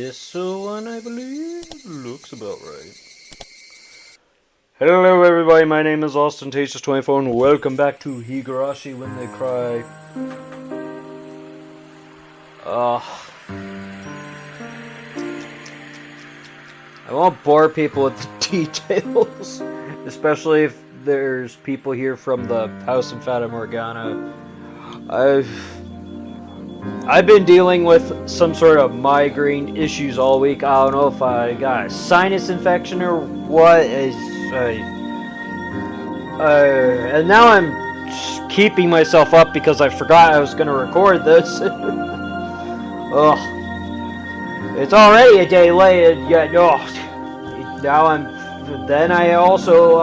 This one, I believe, looks about right. Hello everybody, my name is Ostentatious24 and welcome back to Higurashi When They Cry. I won't bore people with the details, especially if there's people here from the house in Fata Morgana. I've been dealing with some sort of migraine issues all week. I don't know if I got a sinus infection or what. And now I'm keeping myself up because I forgot I was going to record this. Ugh. It's already a day late, yet Then I also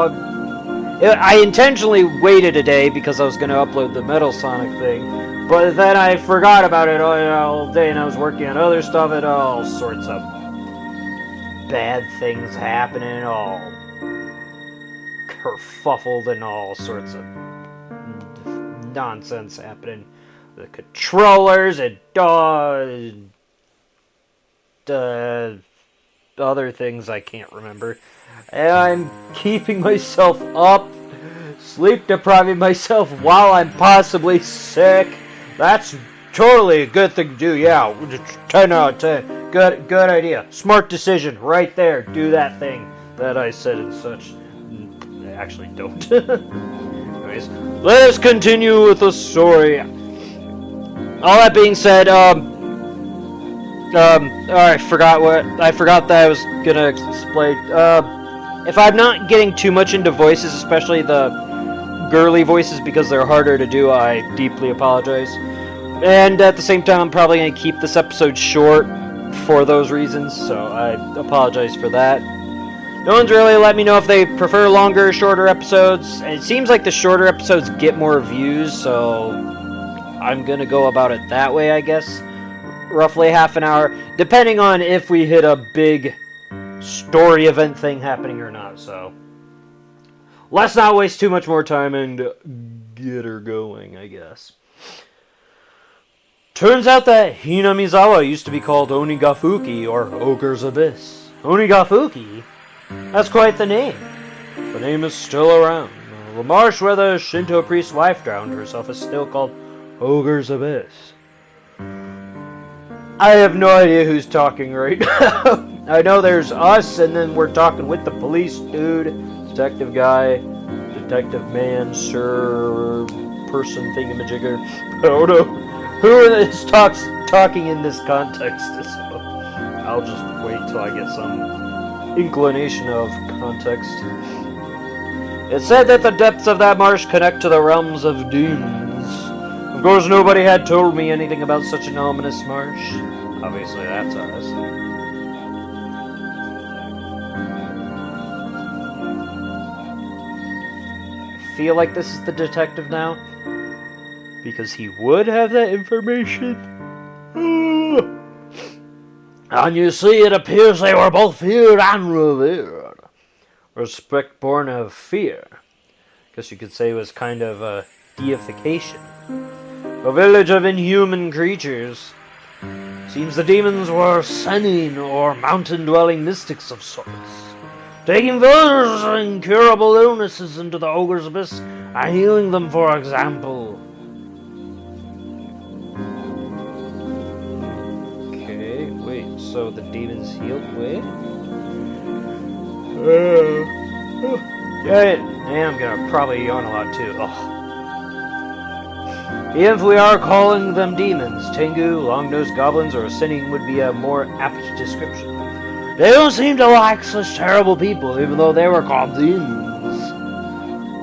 I intentionally waited a day because I was going to upload the Metal Sonic thing. But then I forgot about it all day and I was working on other stuff and all sorts of bad things happening, all kerfuffled and all sorts of nonsense happening. The controllers and other things I can't remember. And I'm keeping myself up, sleep depriving myself while I'm possibly sick. That's totally a good thing to do, yeah. 10 out of 10. Good idea. Smart decision right there. Do that thing that I said and such. I actually don't. Anyways, let us continue with the story. All that being said, I forgot that I was gonna explain. If I'm not getting too much into voices, especially the girly voices because they're harder to do, I deeply apologize. And at the same time, I'm probably going to keep this episode short for those reasons, so I apologize for that. No one's really let me know if they prefer longer or shorter episodes, and it seems like the shorter episodes get more views, so I'm going to go about it that way, I guess. Roughly half an hour, depending on if we hit a big story event thing happening or not, so let's not waste too much more time and get her going, I guess. Turns out that Hinamizawa used to be called Onigafuki, or Ogre's Abyss. Onigafuki? That's quite the name. The name is still around. The marsh where the Shinto priest's wife drowned herself is still called Ogre's Abyss. I have no idea who's talking right now. I know there's us, and then we're talking with the police dude, detective guy, detective man, sir, person thingamajigger. I don't know who is talking in this context, so I'll just wait till I get some inclination of context. It said that the depths of that marsh connect to the realms of demons. Of course, nobody had told me anything about such an ominous marsh. Obviously, that's us. I feel like this is the detective now, because he would have that information. And you see, it appears they were both feared and revered. Respect born of fear. Guess you could say it was kind of a deification. A village of inhuman creatures. Seems the demons were Senin or mountain-dwelling mystics of sorts, taking villagers with incurable illnesses into the Ogre's Abyss and healing them, for example. Okay, wait, so the demons healed? Wait. Yeah, I'm gonna probably yawn a lot too. Ugh. If we are calling them demons, Tengu, long-nosed goblins, or Sinning would be a more apt description. They don't seem to like such terrible people, even though they were called demons.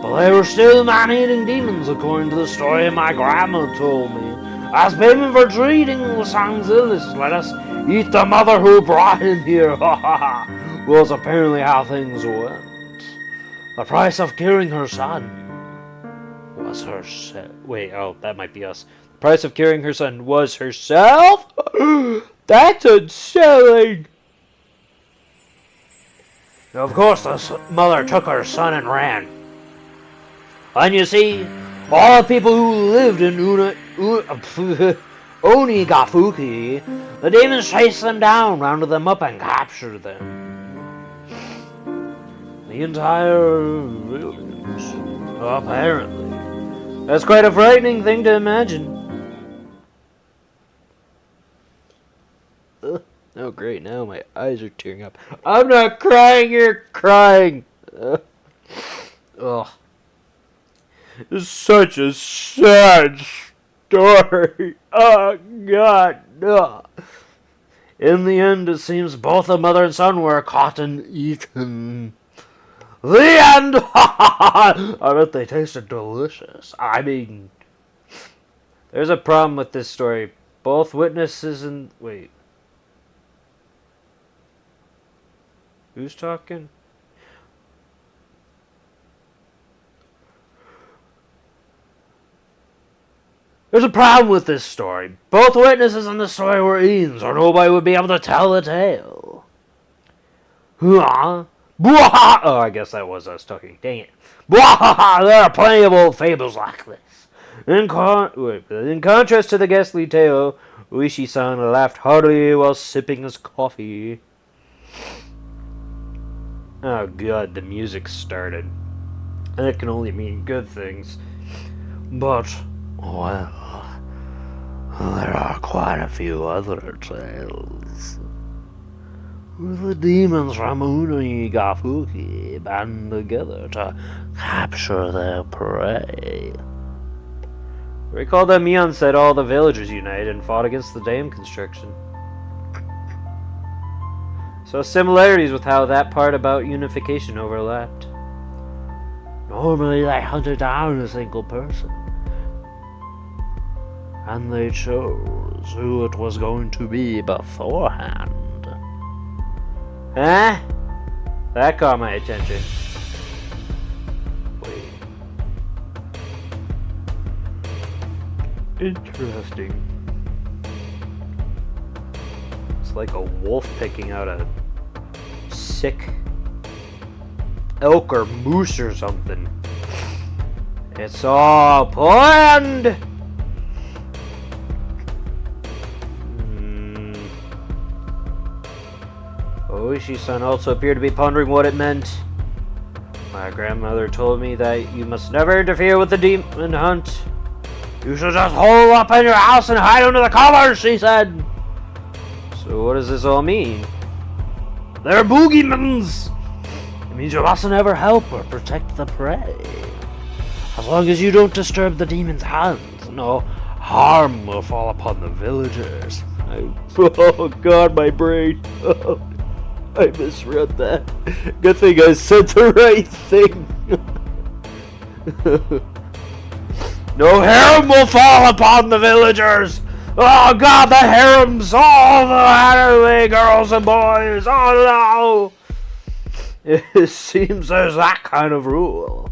But they were still man-eating demons, according to the story my grandma told me. As payment for treating the son's illness, let us eat the mother who brought him here. Ha ha ha. Was apparently how things went. The price of curing her son was herself. Wait, oh, that might be us. The price of curing her son was herself? That's unsettling. Of course, the mother took her son and ran. And you see, all the people who lived in Onigafuki, the demons chased them down, rounded them up, and captured them. The entire village, apparently. That's quite a frightening thing to imagine. Oh great, now my eyes are tearing up. I'm not crying, you're crying! Ugh. It's such a sad story. Oh god, no. In the end, it seems both the mother and son were caught and eaten. The end! I bet they tasted delicious. I mean, there's a problem with this story. Both witnesses and... Wait. Who's talking? There's a problem with this story. Both witnesses in the story were Eanes, or nobody would be able to tell the tale. Oh, I guess that was us talking. Dang it. There are plenty of old fables like this. In contrast to the ghastly tale, Uishi-san laughed heartily while sipping his coffee. Oh god, the music started. And it can only mean good things. But, well, there are quite a few other tales. The demons from Onigafuki band together to capture their prey. Recall that Mion said all the villagers united and fought against the dam construction. So similarities with how that part about unification overlapped. Normally they hunted down a single person, and they chose who it was going to be beforehand. Huh? That caught my attention. Wait. Interesting. It's like a wolf picking out a sick elk or moose or something. It's all planned! Oishi-san also appeared to be pondering what it meant. My grandmother told me that you must never interfere with the demon hunt. You should just hole up in your house and hide under the covers, she said. So what does this all mean? They're boogeymans! It means you mustn't ever help or protect the prey. As long as you don't disturb the demon's hands, no harm will fall upon the villagers. Oh god, my brain. I misread that. Good thing I said the right thing. No harm will fall upon the villagers. Oh god, the harems, all the Hathaway girls and boys. Oh no. It seems there's that kind of rule.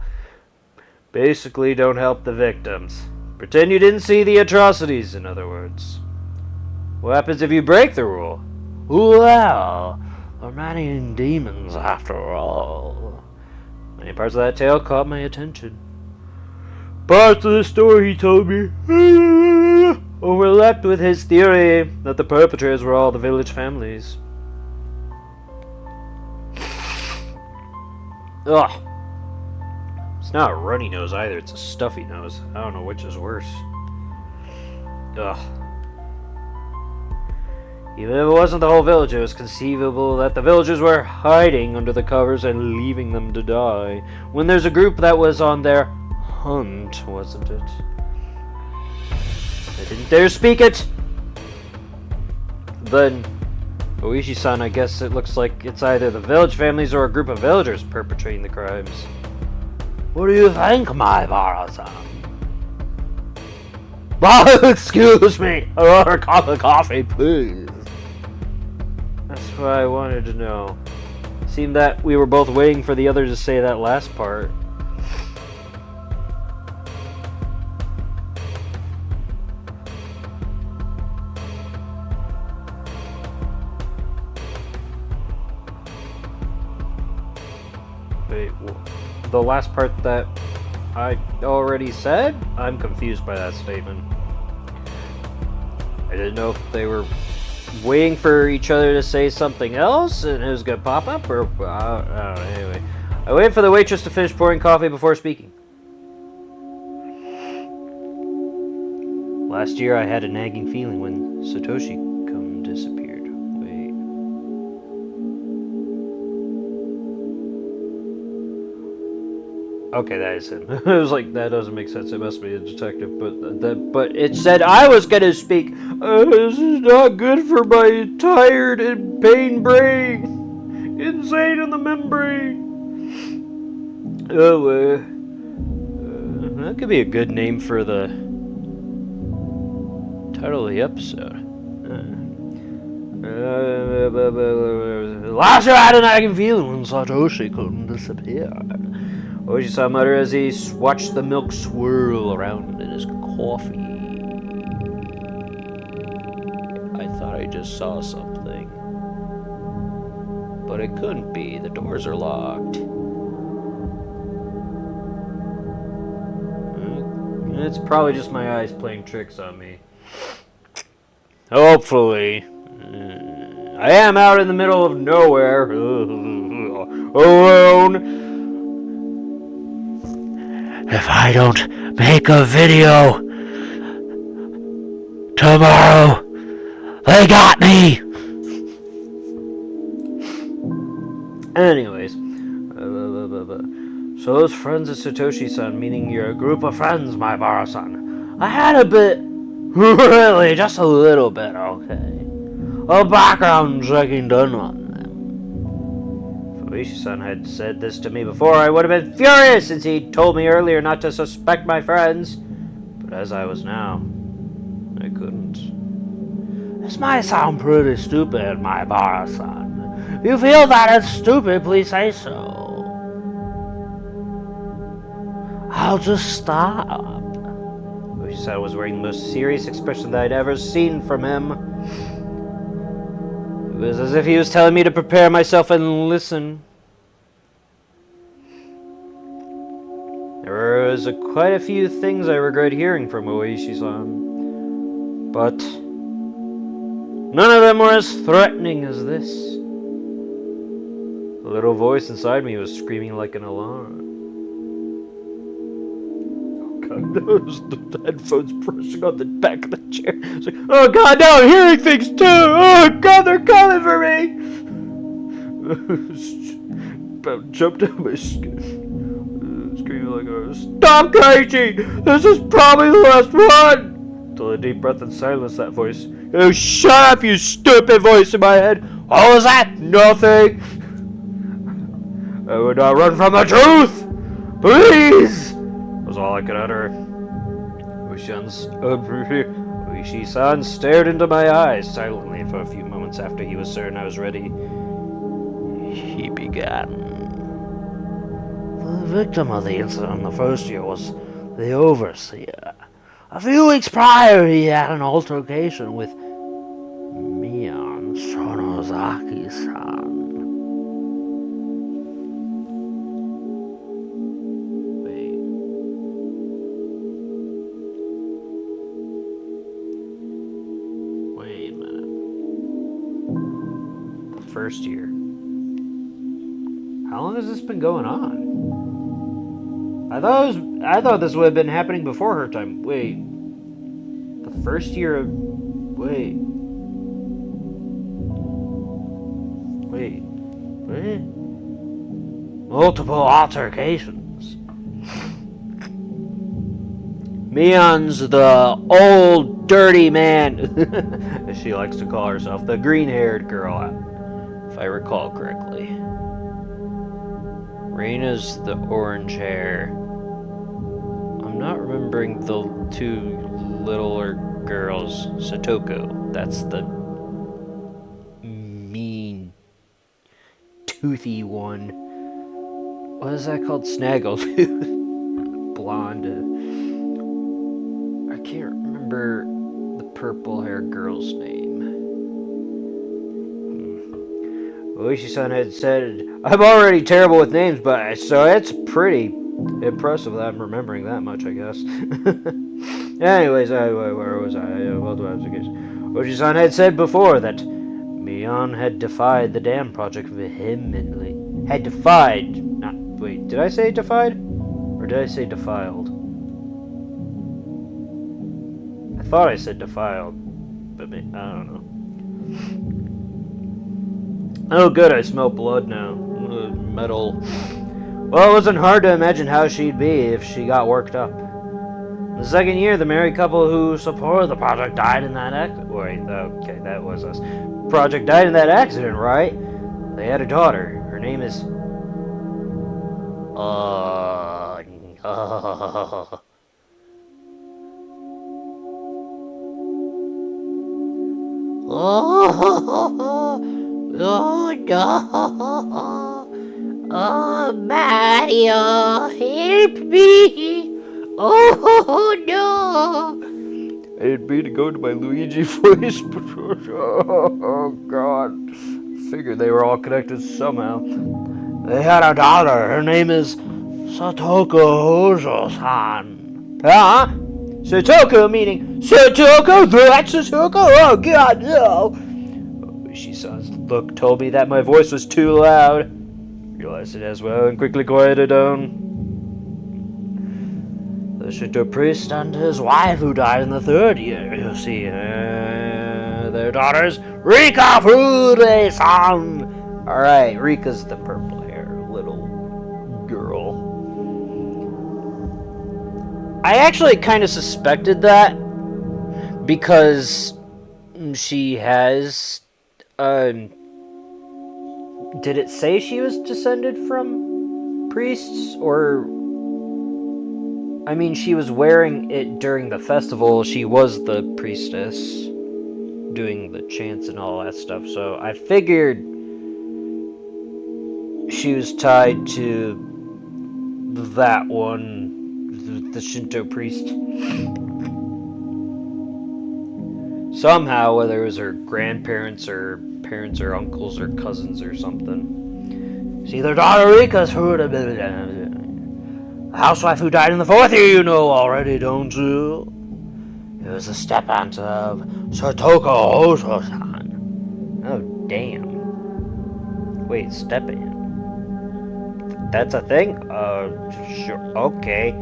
Basically, don't help the victims. Pretend you didn't see the atrocities, in other words. What happens if you break the rule? Well, they're many demons after all. Many parts of that tale caught my attention. Parts of the story he told me overlapped with his theory that the perpetrators were all the village families. Ugh. It's not a runny nose either, it's a stuffy nose. I don't know which is worse. Ugh. Even if it wasn't the whole village, it was conceivable that the villagers were hiding under the covers and leaving them to die. When there's a group that was on their hunt, wasn't it? I didn't dare speak it! Then, Oishi-san, I guess it looks like it's either the village families or a group of villagers perpetrating the crimes. What do you think, my Vara-san? Excuse me! Another cup of coffee, please. That's what I wanted to know. Seemed that we were both waiting for the other to say that last part. Wait, the last part that I already said? I'm confused by that statement. I didn't know if they were waiting for each other to say something else and it was gonna pop up, or I don't know. Anyway, I waited for the waitress to finish pouring coffee before speaking. Last year I had a nagging feeling when Satoshi-kun disappeared. Wait. Okay, that is him. I was like, that doesn't make sense. It must be a detective, but it said I was gonna speak. This is not good for my tired and pain brain. Insane in the membrane. Oh, that could be a good name for the title of the episode. Last year I had a nagging feeling when Satoshi couldn't disappear. Oishi-san muttered as he watched the milk swirl around in his coffee. I thought I just saw something. But it couldn't be. The doors are locked. It's probably just my eyes playing tricks on me. Hopefully. I am out in the middle of nowhere. Alone. If I don't make a video tomorrow, they got me! Anyways. So those friends of Satoshi-san, meaning you're a group of friends, my Bara-san. I had a bit, really, just a little bit, okay. A background checking done on them. If Oishi-san had said this to me before, I would have been furious since he told me earlier not to suspect my friends. But as I was now, I couldn't. This might sound pretty stupid, my Bara-san. If you feel that it's stupid, please say so. I'll just stop. Oishi-san was wearing the most serious expression that I'd ever seen from him. It was as if he was telling me to prepare myself and listen. There was quite a few things I regret hearing from Oishi-san, but none of them were as threatening as this. The little voice inside me was screaming like an alarm. The headphones brushing on the back of the chair. It's like, oh god, now I'm hearing things too! Oh god, they're coming for me! About jumped out my skin. Screaming like, oh, stop, Kaichi! This is probably the last one! Till a deep breath and silence that voice. Oh, shut up, you stupid voice in my head! What was that? Nothing! I would not run from the truth! Please! Was all I could utter. Oishi-san stared into my eyes silently for a few moments after he was certain I was ready. He began. The victim of the incident in the first year was the overseer. A few weeks prior, he had an altercation with Mion Sonozaki-san. First year. How long has this been going on? I thought this would have been happening before her time. Wait. The first year of wait. What? Multiple altercations. Mion's the old dirty man, as she likes to call herself, the green-haired girl. If I recall correctly. Reina's the orange hair. I'm not remembering the two littler girls. Satoko, that's the mean, toothy one. What is that called? Snaggletooth. Blonde. I can't remember the purple-haired girl's name. Oishi-san had said, I'm already terrible with names, but so it's pretty impressive that I'm remembering that much, I guess. Anyways, where was I? Oji-san had said before that Mion had defied the dam project vehemently. Had defied. Not. Wait, did I say defied? Or did I say defiled? I thought I said defiled. But I don't know. Oh, good, I smell blood now. Metal. Well, it wasn't hard to imagine how she'd be if she got worked up. The second year, the married couple who supported the project died in that accident. Wait, okay, that was us. Project died in that accident, right? They had a daughter. Her name is... Oh no! Oh Mario, help me! Oh no! I didn't mean to go to my Luigi voice, but oh god. Figured they were all connected somehow. They had a daughter. Her name is Satoko Hojo-san. Huh? Satoko meaning Satoko? That's Satoko? Oh god, no! Oishi-san's look told me that my voice was too loud. Realized it as well and quickly quieted down. The Shinto priest and his wife who died in the third year, you see. Their daughters, Rika Fude-san! Alright, Rika's the purple hair little girl. I actually kind of suspected that because she has... did it say she was descended from priests? Or... I mean, she was wearing it during the festival. She was the priestess doing the chants and all that stuff. So I figured she was tied to that one, the Shinto priest. Somehow, whether it was her grandparents or parents or uncles or cousins or something. See, their daughter Rika's who the housewife who died in the fourth year, you know already, don't you? It was the step-aunt of Satoko Hojo-san. Oh, damn. Wait, step-aunt? That's a thing? Sure, okay.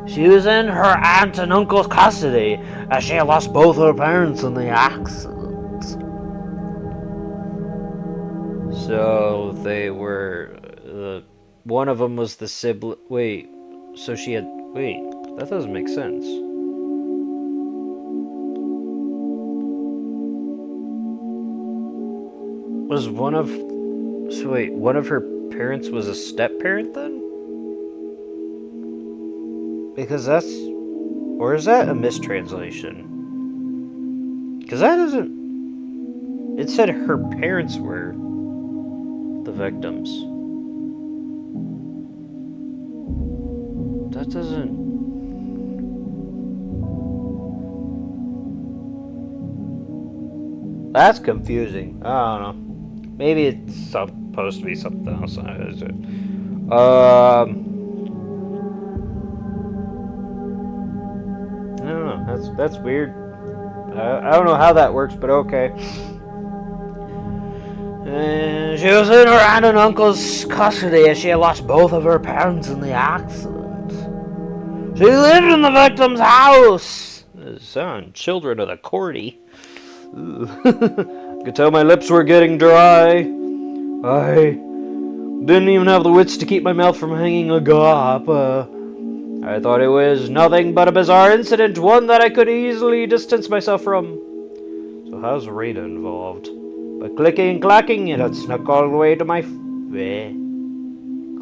She was in her aunt and uncle's custody, as she had lost both her parents in the accident. So, they were... one of them was the sibling... Wait, so she had... Wait, that doesn't make sense. Was one of... So wait, one of her parents was a step-parent then? Because that's... Or is that a mistranslation? Because that doesn't... It said her parents were the victims. That doesn't... That's confusing. I don't know. Maybe it's supposed to be something else. I don't know. That's weird. I don't know how that works, but okay. She was in her aunt and uncle's custody as she had lost both of her parents in the accident. She lived in the victim's house. Son, children of the Cordy. I could tell my lips were getting dry. I didn't even have the wits to keep my mouth from hanging agap. I thought it was nothing but a bizarre incident, one that I could easily distance myself from. So how's Rita involved? By clicking and clacking, it had snuck all the way to my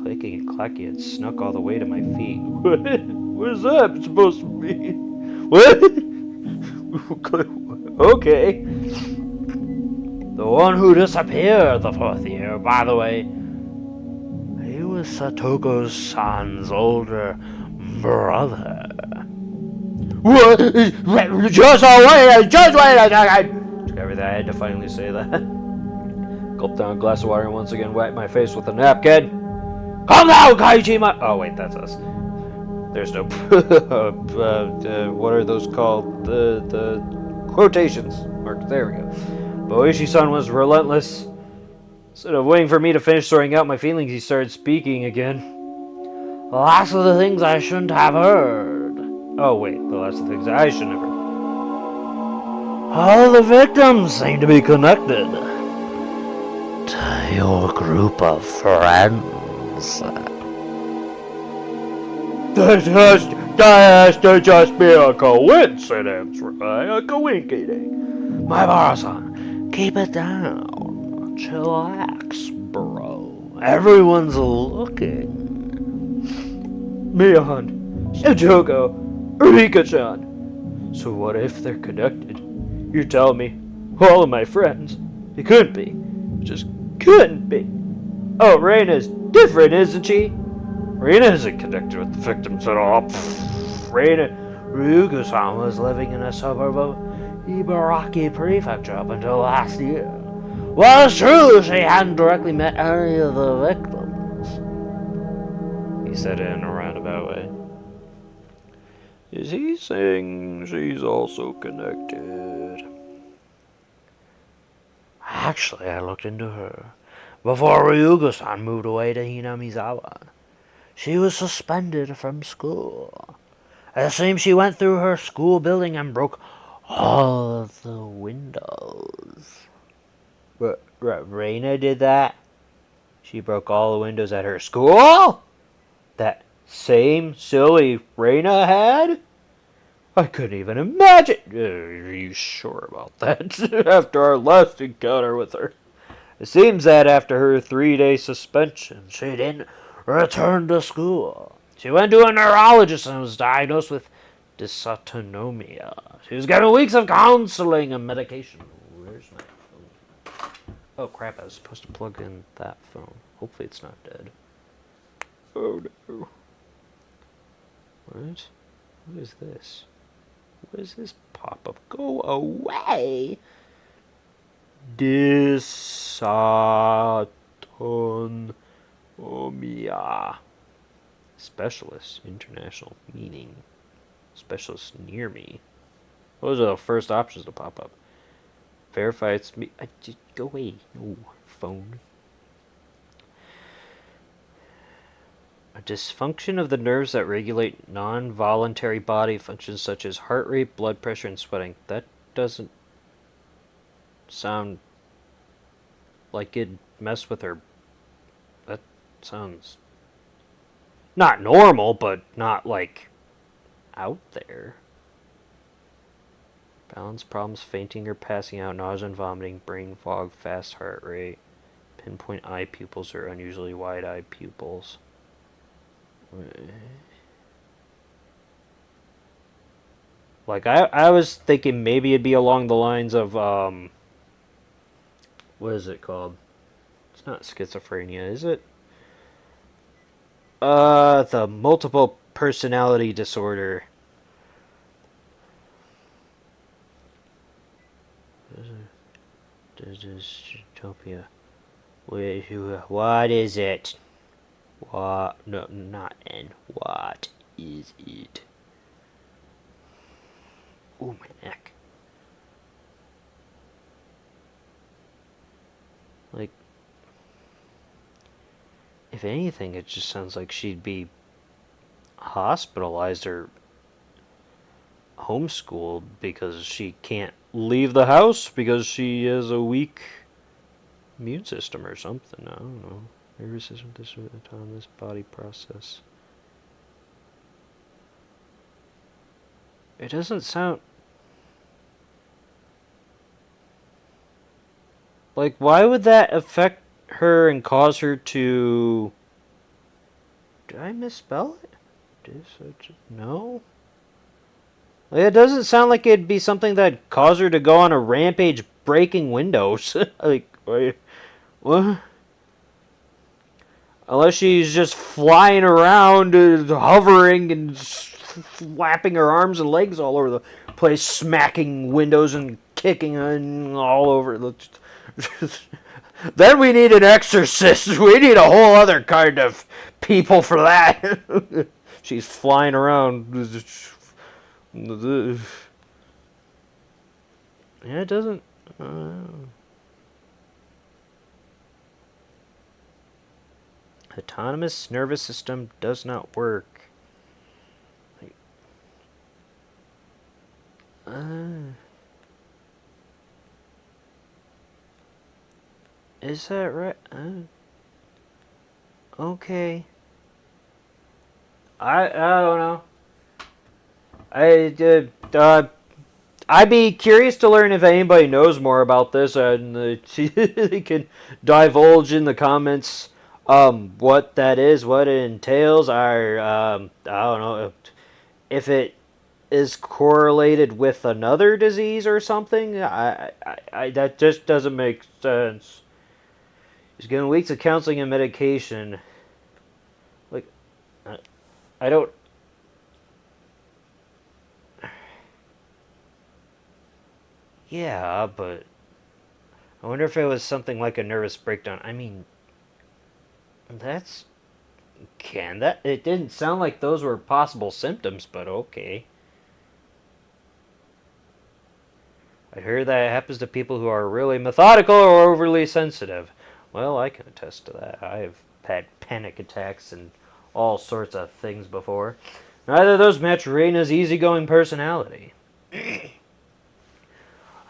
Clicking and clacking, it snuck all the way to my feet. What is that supposed to mean? What? Okay. The one who disappeared the fourth year, by the way. He was Satoko's son's older brother. What? Just wait! Took everything I had to finally say that. Gulped down a glass of water and once again wiped my face with a napkin. Come now, Kaijima! Oh wait, that's us. There's no... what are those called? The Quotations. Mark. There we go. Boishi-san was relentless. Instead of waiting for me to finish sorting out my feelings, he started speaking again. The last of the things I shouldn't have heard. Oh, wait. The last of the things I shouldn't have heard. All the victims seem to be connected to your group of friends. That has to just be a coincidence, right? A coincidence. My boss-san, keep it down. Chillax, bro. Everyone's looking. Mion, Ijoko, Rika-chan. So what if they're connected? You're telling me all of my friends? It couldn't be. It just couldn't be. Oh, Reina's different, isn't she? Reina isn't connected with the victims at all. Reina Ryugu-san was living in a suburb of Ibaraki Prefecture up until last year. Well, it's true she hadn't directly met any of the victims. He said it in a roundabout way. Is he saying she's also connected? Actually, I looked into her. Before Ryugu-san moved away to Hinamizawa, she was suspended from school. It seems she went through her school building and broke all of the windows. Reina did that? She broke all the windows at her school? That same silly Reina had? I couldn't even imagine. Are you sure about that? After our last encounter with her. It seems that after her 3-day suspension, she didn't return to school. She went to a neurologist and was diagnosed with dysautonomia. She was given weeks of counseling and medication. Where's my phone? Oh crap, I was supposed to plug in that phone. Hopefully it's not dead. Oh no. What? What is this? What is this pop-up? Go away! Dysautonomia. Specialist. International meaning. Specialist near me. Those are the first options to pop up. Verify it's me. Just go away. No, phone. A dysfunction of the nerves that regulate non-voluntary body functions such as heart rate, blood pressure, and sweating. That doesn't sound like it'd mess with her. That sounds not normal, but not like out there. Balance problems, fainting or passing out, nausea and vomiting, brain fog, fast heart rate, pinpoint eye pupils or unusually wide-eyed pupils. Like, I was thinking maybe it'd be along the lines of, what is it called? It's not schizophrenia, is it? The multiple personality disorder. Dystopia. What is it? What? No, not N. What is it? Ooh, my neck. Like, if anything, it just sounds like she'd be hospitalized or homeschooled because she can't leave the house because she has a weak immune system or something. I don't know. Nervous system, this autonomous body process. It doesn't sound like, why would that affect her and cause her to... Did I misspell it? No? Like, it doesn't sound like it'd be something that'd cause her to go on a rampage breaking windows. Like, what? Unless she's just flying around, hovering and flapping her arms and legs all over the place, smacking windows and kicking all over. Then we need an exorcist. We need a whole other kind of people for that. She's flying around. Yeah, it doesn't. Autonomous nervous system does not work. Is that right? Okay. I don't know. I'd be curious to learn if anybody knows more about this, and they can divulge in the comments what that is, what it entails. I don't know if it is correlated with another disease or something. That just doesn't make sense. He's given weeks of counseling and medication. Like, I don't. Yeah, but I wonder if it was something like a nervous breakdown. I mean, that's that it didn't sound like those were possible symptoms, but okay. I hear that it happens to people who are really methodical or overly sensitive. Well, I can attest to that. I have had panic attacks and all sorts of things before. Neither of those match Reina's easygoing personality.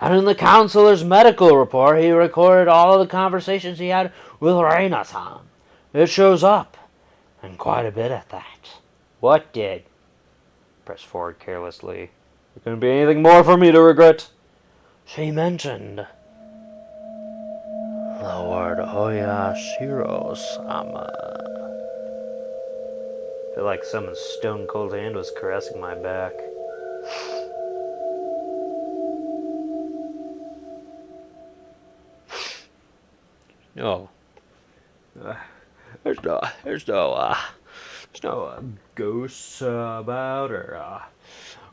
And in the counselor's medical report, he recorded all of the conversations he had with Reina-san. It shows up, and quite a bit at that. What did? Press forward carelessly. There couldn't be anything more for me to regret. She mentioned the word Oyashiro-sama. I feel like someone's stone cold hand was caressing my back. No. There's no ghosts about, or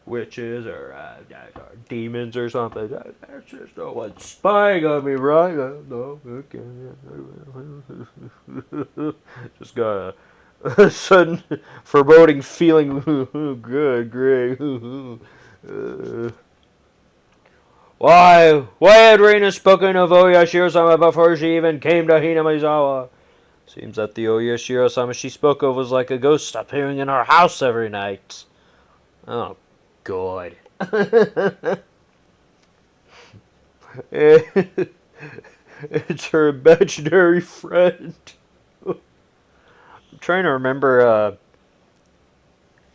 witches, or demons or something. There's just no one spying on me, right? No, okay. Just got a sudden foreboding feeling. Good, great. Why had Reina spoken of Oyashiro-sama before she even came to Hinamizawa? Seems that the Oyashiro-sama she spoke of was like a ghost appearing in our house every night. Oh, God. It's her imaginary friend. I'm trying to remember,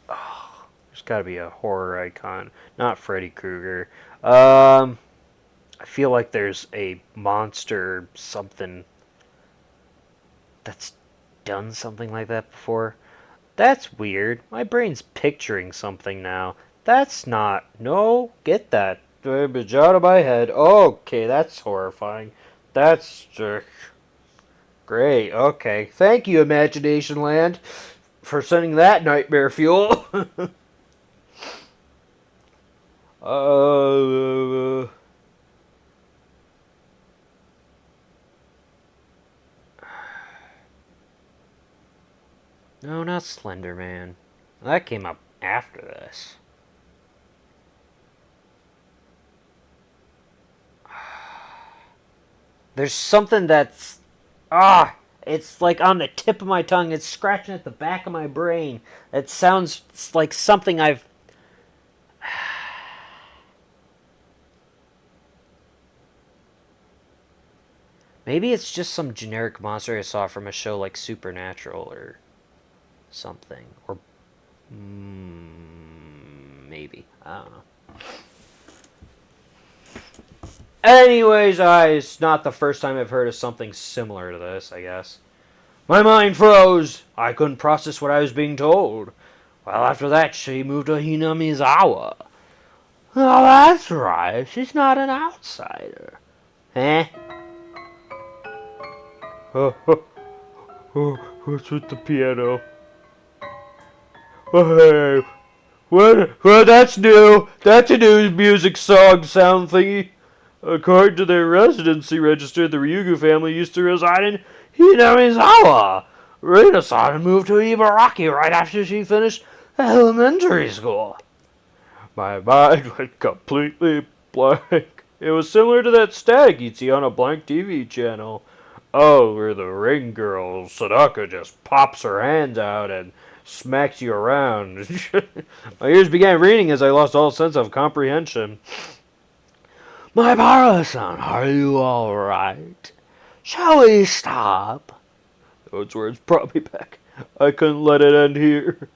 there's gotta be a horror icon. Not Freddy Krueger. I feel like there's a monster something that's done something like that before. That's weird. My brain's picturing something now. That's not. No, get that garbage out of my head. Okay, that's horrifying. That's great. Okay, thank you, Imagination Land, for sending that nightmare fuel. No, not Slender Man. That came up after this. There's something that's... it's like on the tip of my tongue. It's scratching at the back of my brain. It sounds like something I've... Maybe it's just some generic monster I saw from a show like Supernatural or something. Or maybe. I don't know. Anyways, it's not the first time I've heard of something similar to this, I guess. My mind froze. I couldn't process what I was being told. Well, after that, she moved to Hinamizawa. Oh, that's right. She's not an outsider. Eh? What's with the piano? Hey, what? Well, that's new. That's a new music song sound thingy. According to their residency register, the Ryugu family used to reside in Hinamizawa. Reina-san moved to Ibaraki right after she finished elementary school. My mind went completely blank. It was similar to that stag you'd see on a blank TV channel. Oh, where the ring girl, Sadaka, just pops her hands out and smacks you around. My ears began ringing as I lost all sense of comprehension. My Bara-san, are you alright? Shall we stop? Those words brought me back. I couldn't let it end here.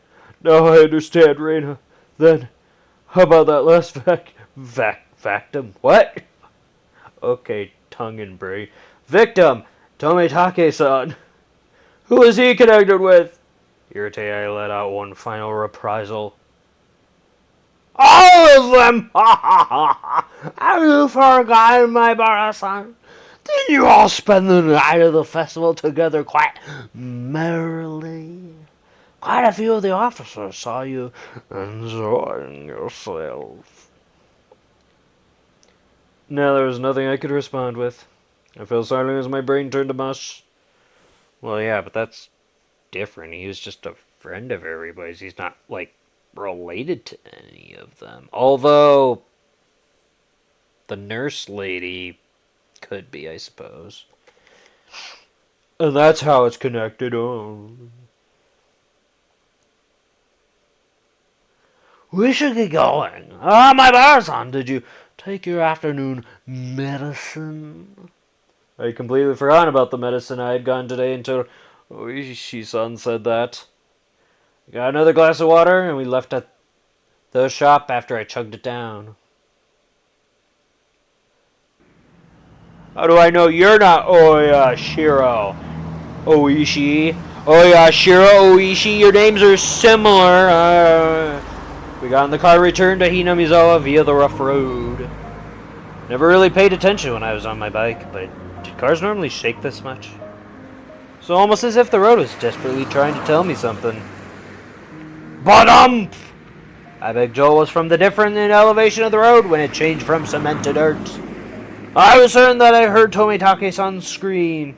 Now I understand, Reina. Then, how about that last victim? What? Okay, tongue and brain. Victim! Tomitake-san. Who is he connected with? Irritated, I let out one final reprisal. All of them! Ha ha ha! Have you forgotten, my Bara-san? Didn't you all spend the night of the festival together quite merrily? Quite a few of the officers saw you enjoying yourself. No, there was nothing I could respond with. I fell silent as my brain turned to mush. Well, yeah, but that's different. He was just a friend of everybody's. He's not, like, related to any of them. Although, the nurse lady could be, I suppose. And that's how it's connected on. We should get going. Ah, my Bara-san, did you take your afternoon medicine? I completely forgot about the medicine I had gotten today until Oishi-san said that. I got another glass of water, and we left at the shop after I chugged it down. How do I know you're not Oyashiro? Oishi? Oyashiro, Oishi, your names are similar. We got in the car, returned to Hinamizawa via the rough road. Never really paid attention when I was on my bike, but did cars normally shake this much? So almost as if the road was desperately trying to tell me something. Ba-dump! I bet Joel was from the different in elevation of the road when it changed from cement to dirt. I was certain that I heard Tomitake-san scream.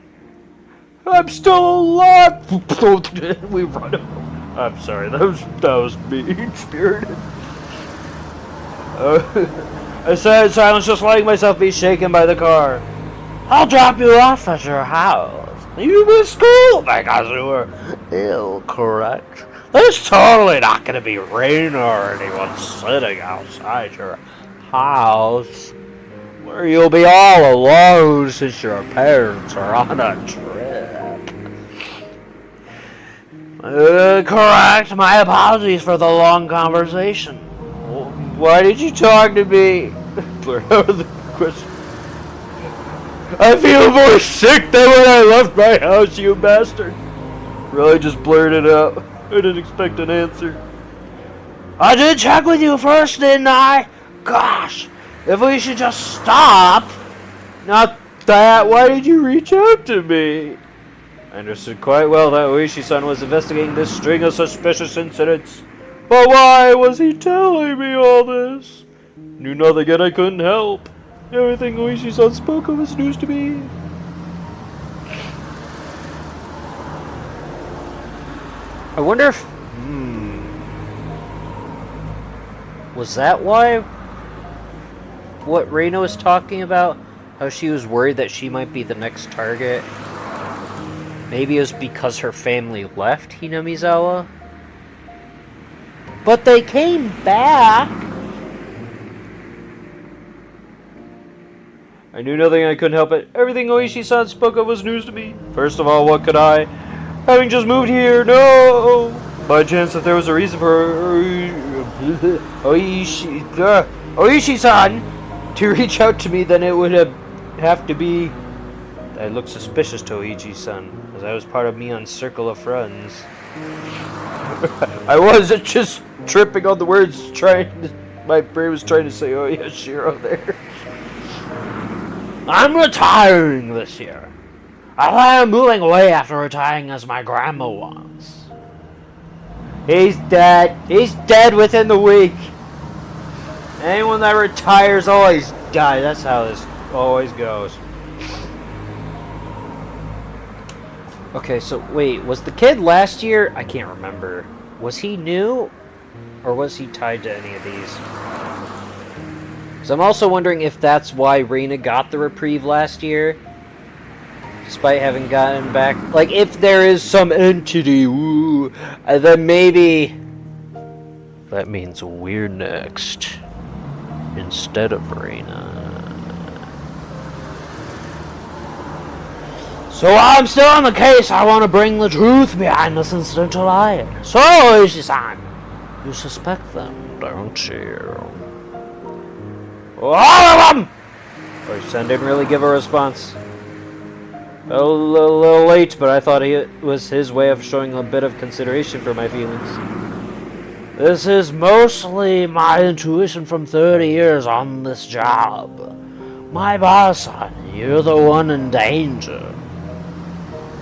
I'm still alive! We run over. I'm sorry, that was mean-spirited. I sat in silence, just letting myself be shaken by the car. I'll drop you off at your house. You missed school because you were ill, correct? There's totally not going to be rain or anyone sitting outside your house, where you'll be all alone since your parents are on a trip. Correct. My apologies for the long conversation. Why did you talk to me? Blurt out the question. I feel more sick than when I left my house, you bastard. Really just blurted out. I didn't expect an answer. I did check with you first, didn't I? Gosh, if we should just stop. Not that. Why did you reach out to me? I understood quite well that Oishi-san was investigating this string of suspicious incidents. But why was he telling me all this? Knew nothing and I couldn't help. Everything Oishi-san spoke of was news to me. I wonder if... Was that why? What Reina was talking about? How she was worried that she might be the next target? Maybe it was because her family left Hinamizawa? But they came back! I knew nothing, I couldn't help it. Everything Oishi-san spoke of was news to me. First of all, what could I? Having just moved here, no! By chance that there was a reason for Oishi-san to reach out to me, then it would have to be... I looked suspicious to Oichi-san, as I was part of Mion's circle of friends. I wasn't just tripping on the words, my brain was trying to say, oh yeah, Shiro there. I'm retiring this year. I plan on moving away after retiring as my grandma was. He's dead. He's dead within the week. Anyone that retires always dies. That's how this always goes. Okay, so wait, was the kid last year? I can't remember. Was he new? Or was he tied to any of these? So I'm also wondering if that's why Reina got the reprieve last year, despite having gotten back. Like, if there is some entity, then maybe that means we're next instead of Reina. So while I'm still on the case, I want to bring the truth behind this incident to light. So, Ishi-san, you suspect them, don't you? All of them! Ishi-san didn't really give a response. A little late, but I thought it was his way of showing a bit of consideration for my feelings. This is mostly my intuition from 30 years on this job. My boss, son, you're the one in danger.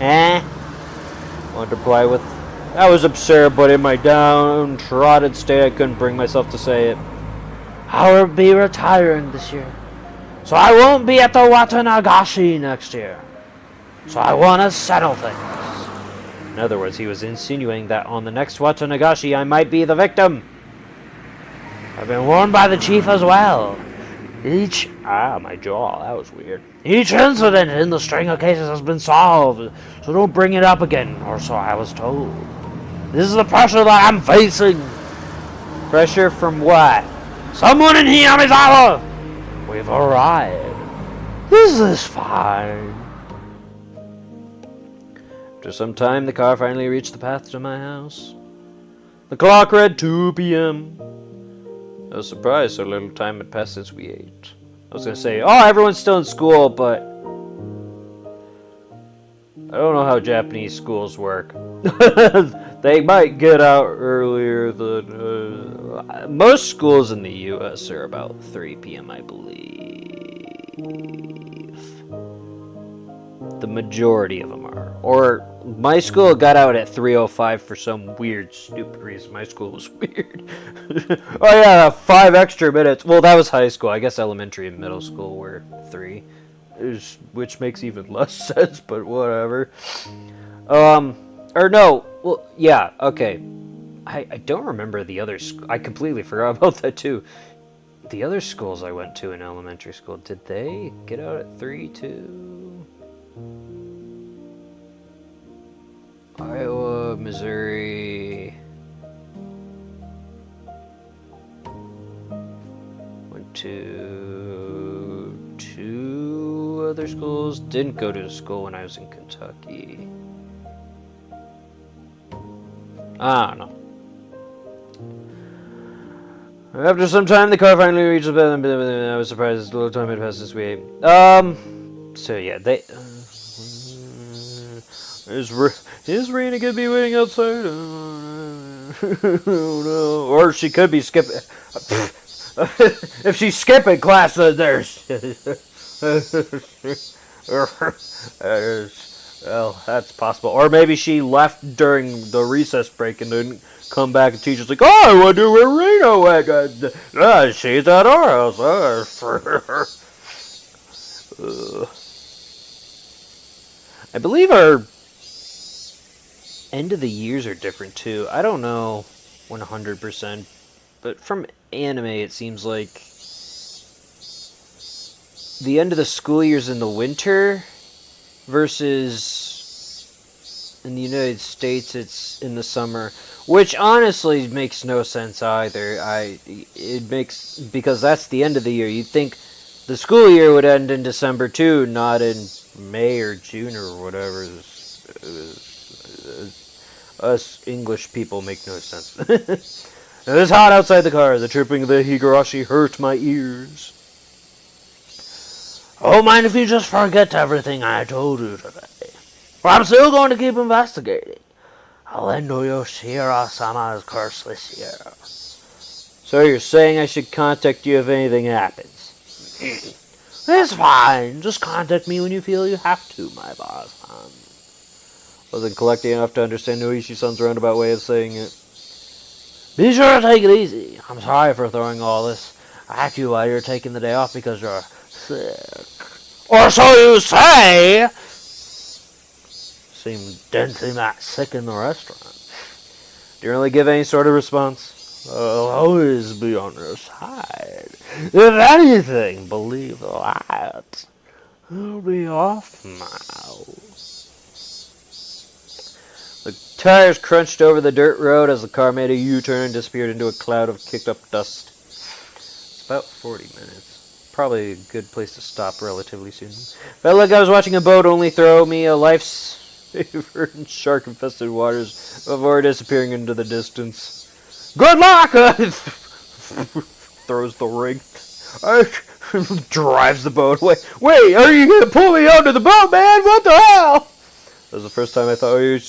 Wanted to reply with, that was absurd, but in my downtrodden state I couldn't bring myself to say it. I will be retiring this year, so I won't be at the Watanagashi next year. So I want to settle things. In other words, he was insinuating that on the next Watanagashi I might be the victim. I've been warned by the chief as well. My jaw, that was weird. Each incident in the string of cases has been solved, so don't bring it up again, or so I was told. This is the pressure that I'm facing. Pressure from what? Someone in Hiyamizawa! We've arrived. This is fine. After some time, the car finally reached the path to my house. The clock read 2 p.m. I was surprised so little time had passed since we ate. I was going to say, oh, everyone's still in school, but I don't know how Japanese schools work. They might get out earlier than... most schools in the U.S. are about 3 p.m., I believe. The majority of them are. Or my school got out at 3:05 for some weird, stupid reason. My school was weird. Oh yeah, 5 extra minutes. Well, that was high school. I guess elementary and middle school were 3. Which makes even less sense, but whatever. Or no. Well, yeah, okay. I don't remember the other I completely forgot about that too. The other schools I went to in elementary school, did they get out at 3 too? Iowa, Missouri. Went to 2 other schools. Didn't go to school when I was in Kentucky. I don't know. After some time, the car finally reached the bed. I was surprised as little time had passed since we ate. So yeah, they... Is Raina gonna be waiting outside? Oh no. Or she could be skipping. If she's skipping class, then there's... well, that's possible. Or maybe she left during the recess break and didn't come back, and teacher's like, oh, I wonder where Reno went. She's at our house. I believe our end of the years are different too. I don't know 100%, but from anime it seems like the end of the school year's in the winter versus in the United States it's in the summer, which honestly makes no sense either. It makes, because that's the end of the year. You'd think the school year would end in December too, not in May or June or whatever. Us English people make no sense. It was hot outside the car. The chirping of the Higurashi hurt my ears. Oh, mind if you just forget everything I told you today? Well, I'm still going to keep investigating. I'll end Yoshihiro-sama's curse this year. So you're saying I should contact you if anything happens? It's fine. Just contact me when you feel you have to, my boss. Wasn't collecting enough to understand Noishi-san's roundabout way of saying it. Be sure to take it easy. I'm sorry for throwing all this at you while you're taking the day off because you're sick. Or so you say! Seemed densely not sick in the restaurant. Didn't really give any sort of response. I'll always be on your side. If anything, believe that. I'll be off now. The tires crunched over the dirt road as the car made a U-turn and disappeared into a cloud of kicked-up dust. It's about 40 minutes. Probably a good place to stop relatively soon. Felt like I was watching a boat only throw me a lifesaver in shark-infested waters before disappearing into the distance. Good luck! Throws the ring. Drives the boat away. Wait, are you gonna pull me onto the boat, man? What the hell? That was the first time I thought I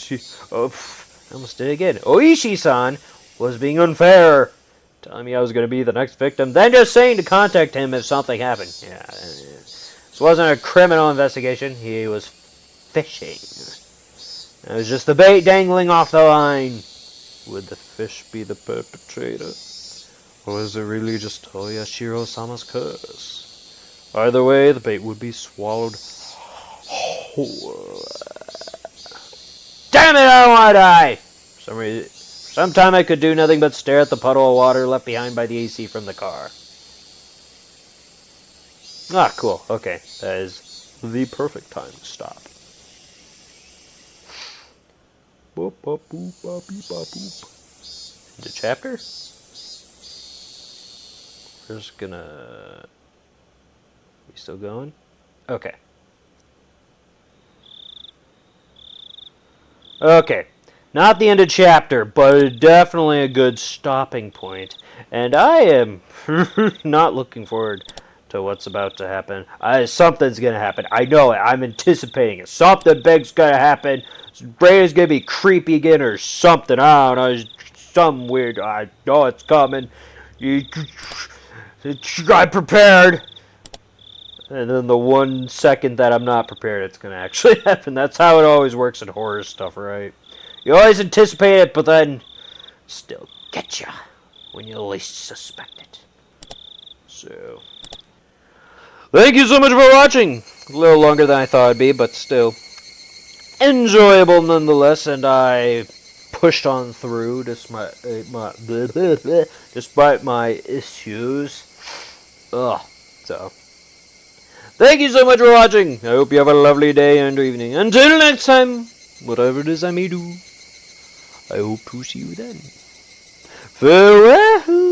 almost did it again. Oishi-san was being unfair, telling me I was going to be the next victim, then just saying to contact him if something happened. Yeah, this wasn't a criminal investigation. He was fishing. It was just the bait dangling off the line. Would the fish be the perpetrator? Or was it really just Oyashiro-sama's curse? Either way, the bait would be swallowed whole. Damn it, I don't want to die! For some reason, sometime I could do nothing but stare at the puddle of water left behind by the AC from the car. Ah, cool. Okay, that is the perfect time to stop. Boop, boop, boop, boop, boop, boop. The chapter? We're just gonna... We still going? Okay. Okay, not the end of chapter, but definitely a good stopping point. And I am not looking forward to what's about to happen. Something's going to happen. I know it. I'm anticipating it. Something big's going to happen. Ray's going to be creepy again or something. I don't know. Something weird. I know it's coming. I'm prepared. And then the 1 second that I'm not prepared, it's going to actually happen. That's how it always works in horror stuff, right? You always anticipate it, but then still get ya when you least suspect it. So, thank you so much for watching. A little longer than I thought it'd be, but still enjoyable nonetheless. And I pushed on through despite my issues. So. Thank you so much for watching. I hope you have a lovely day and evening. Until next time, whatever it is I may do, I hope to see you then. Farewell.